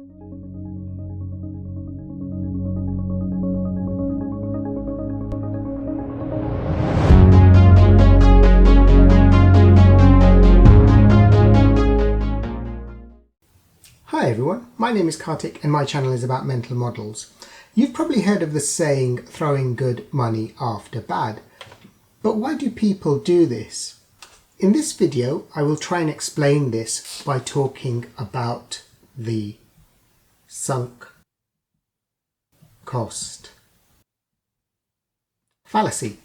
Hi everyone, my name is Kartik and my channel is about mental models. You've probably heard of the saying, throwing good money after bad. But why do people do this? In this video, I will try and explain this by talking about the sunk cost fallacy.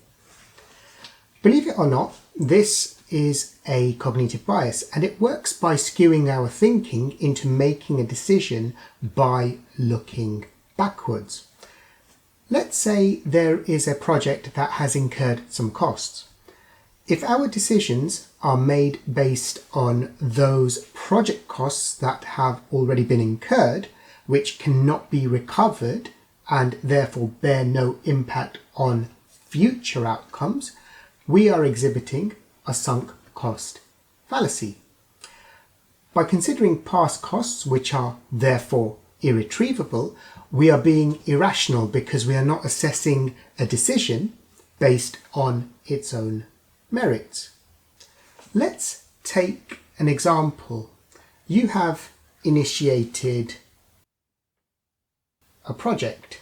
Believe it or not, this is a cognitive bias, and it works by skewing our thinking into making a decision by looking backwards. Let's say there is a project that has incurred some costs. If our decisions are made based on those project costs that have already been incurred, which cannot be recovered and therefore bear no impact on future outcomes, we are exhibiting a sunk cost fallacy. By considering past costs, which are therefore irretrievable, we are being irrational because we are not assessing a decision based on its own merits. Let's take an example. You have initiated a project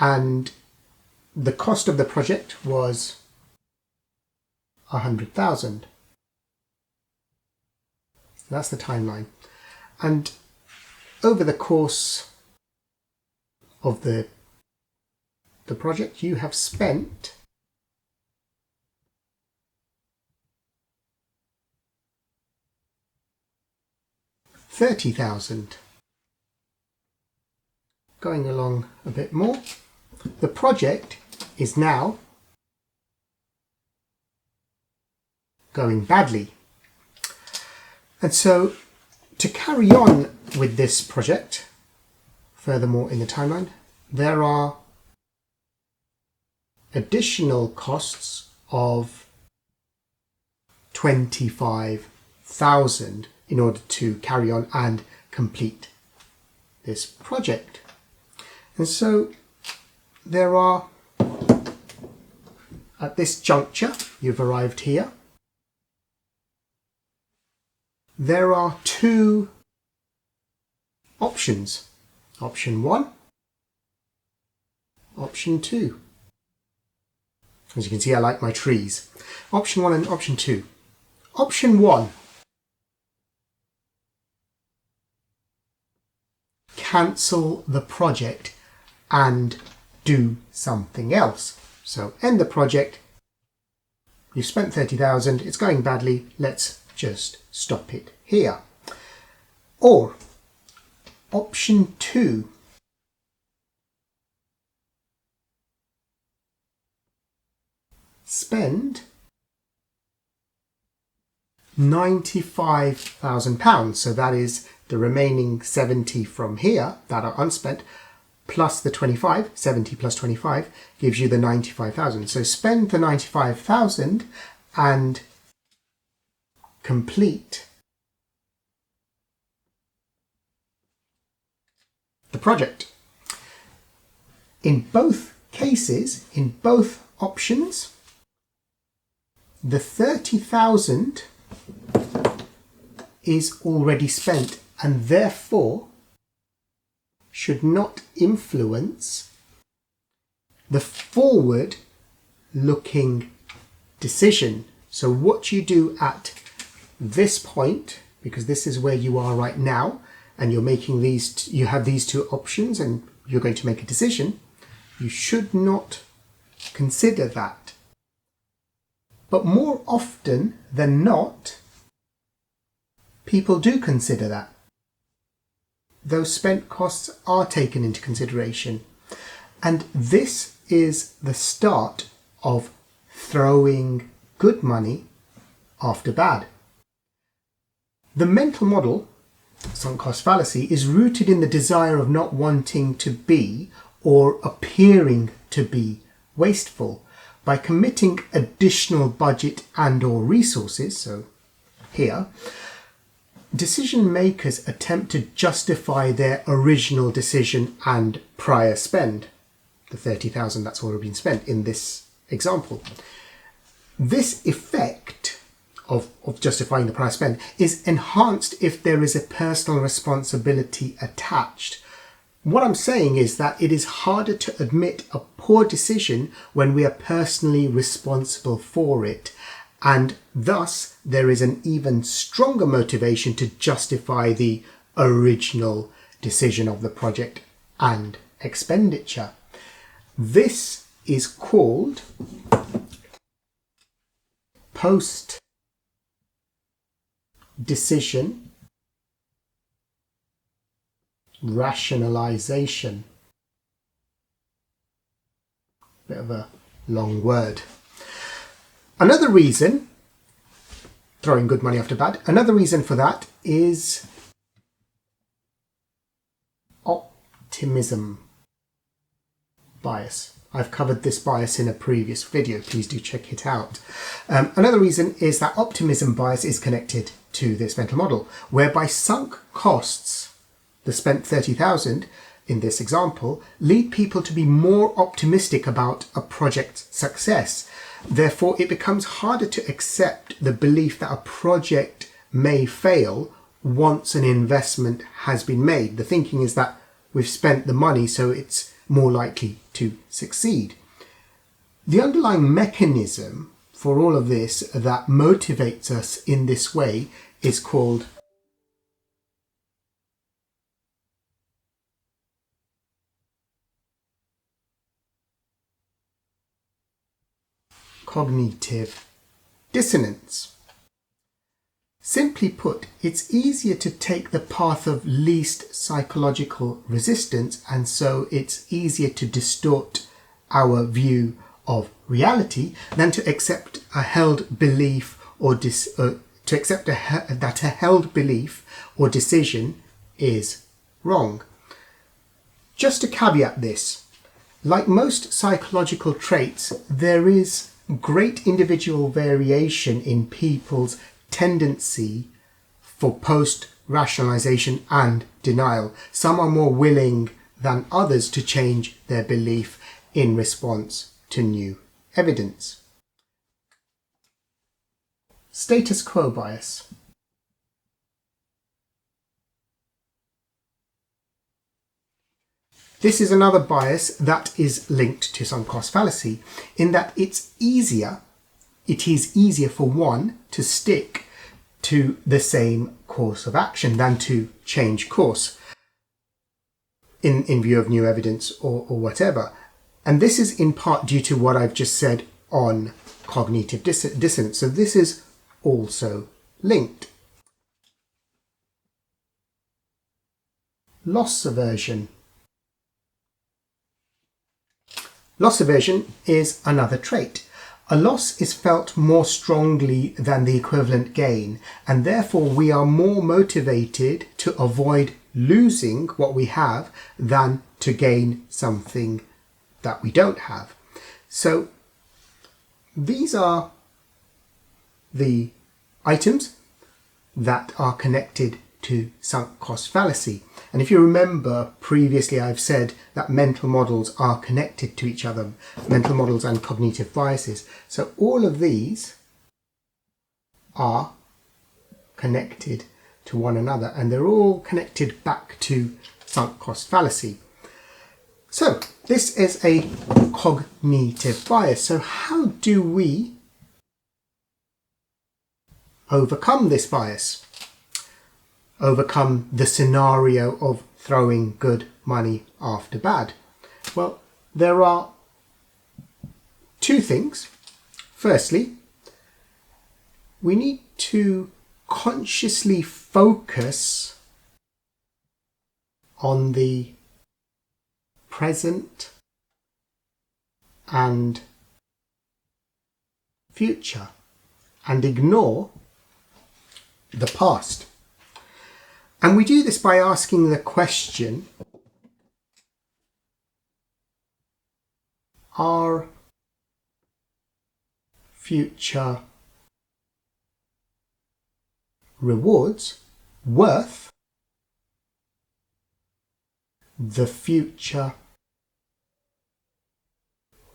and the cost of the project was 100,000. That's the timeline. And over the course of the project, you have spent $30,000. Going along a bit more, the project is now going badly. And so to carry on with this project, furthermore in the timeline, there are additional costs of 25,000 in order to carry on and complete this project. And so there are, at this juncture, you've arrived here, there are two options. Option 1, option 2. As you can see, I like my trees. Option 1 and option 2. Option 1. Cancel the project and do something else. So end the project. You've spent 30,000, it's going badly, let's just stop it here. Or option 2, spend £95,000. So that is the remaining 70 from here that are unspent, plus the 25, 70 plus 25 gives you the 95,000. So spend the 95,000 and complete the project. In both cases, in both options, the 30,000 is already spent and therefore should not influence the forward-looking decision. So what you do at this point, because this is where you are right now, and you're making these, you have these two options and you're going to make a decision, you should not consider that. But more often than not, people do consider that. Those spent costs are taken into consideration. And this is the start of throwing good money after bad. The mental model, sunk cost fallacy, is rooted in the desire of not wanting to be or appearing to be wasteful. By committing additional budget and or resources, so here, decision makers attempt to justify their original decision and prior spend, the 30,000 that's already been spent in this example. This effect of justifying the prior spend is enhanced if there is a personal responsibility attached. What I'm saying is that it is harder to admit a poor decision when we are personally responsible for it, and thus there is an even stronger motivation to justify the original decision of the project and expenditure. This is called post-decision rationalization. Bit of a long word. Another reason, throwing good money after bad, another reason for that is optimism bias. I've covered this bias in a previous video. Please do check it out. Another reason is that optimism bias is connected to this mental model, whereby sunk costs, the spent 30,000 in this example, lead people to be more optimistic about a project's success. Therefore, it becomes harder to accept the belief that a project may fail once an investment has been made. The thinking is that we've spent the money, so it's more likely to succeed. The underlying mechanism for all of this that motivates us in this way is called cognitive dissonance. Simply put, it's easier to take the path of least psychological resistance, and so it's easier to distort our view of reality than to accept a held belief or that a held belief or decision is wrong. Just to caveat this, like most psychological traits, there is great individual variation in people's tendency for post-rationalization and denial. Some are more willing than others to change their belief in response to new evidence. Status quo bias. This is another bias that is linked to sunk cost fallacy, in that it is easier for one to stick to the same course of action than to change course in view of new evidence or whatever. And this is in part due to what I've just said on cognitive dissonance. So this is also linked. Loss aversion. Loss aversion is another trait. A loss is felt more strongly than the equivalent gain, and therefore we are more motivated to avoid losing what we have than to gain something that we don't have. So these are the items that are connected to sunk cost fallacy. And if you remember previously, I've said that mental models are connected to each other, mental models and cognitive biases. So all of these are connected to one another, and they're all connected back to sunk cost fallacy. So this is a cognitive bias. So how do we overcome this bias? Overcome the scenario of throwing good money after bad? Well, there are two things. Firstly, we need to consciously focus on the present and future and ignore the past. And we do this by asking the question, are future rewards worth the future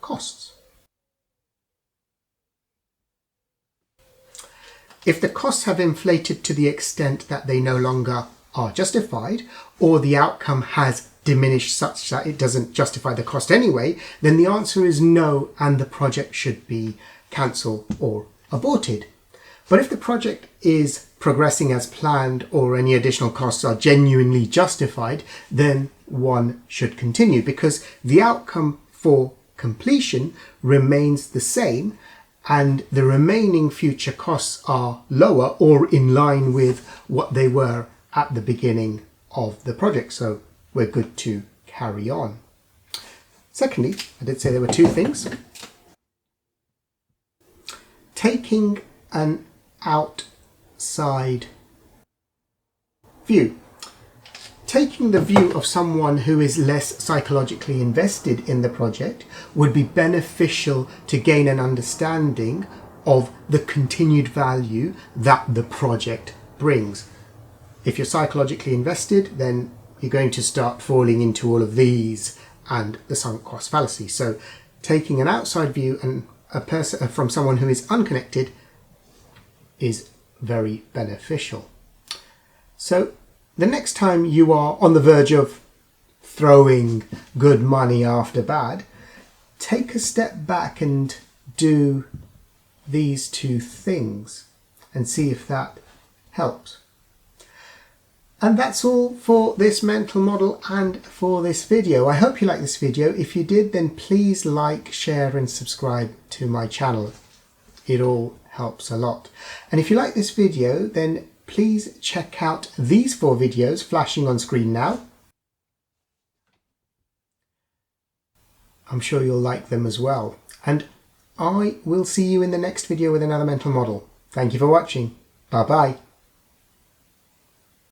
costs. If the costs have inflated to the extent that they no longer are justified, or the outcome has diminished such that it doesn't justify the cost anyway, then the answer is no, and the project should be cancelled or aborted. But if the project is progressing as planned, or any additional costs are genuinely justified, then one should continue, because the outcome for completion remains the same, and the remaining future costs are lower or in line with what they were at the beginning of the project. So we're good to carry on. Secondly, I did say there were two things. Taking an outside view. Taking the view of someone who is less psychologically invested in the project would be beneficial to gain an understanding of the continued value that the project brings. If you're psychologically invested, then you're going to start falling into all of these and the sunk cost fallacy. So taking an outside view and a person from someone who is unconnected is very beneficial. So the next time you are on the verge of throwing good money after bad, take a step back and do these two things and see if that helps. And that's all for this mental model and for this video. I hope you liked this video. If you did, then please like, share and subscribe to my channel. It all helps a lot. And if you like this video, then please check out these 4 videos flashing on screen now. I'm sure you'll like them as well. And I will see you in the next video with another mental model. Thank you for watching. Bye bye.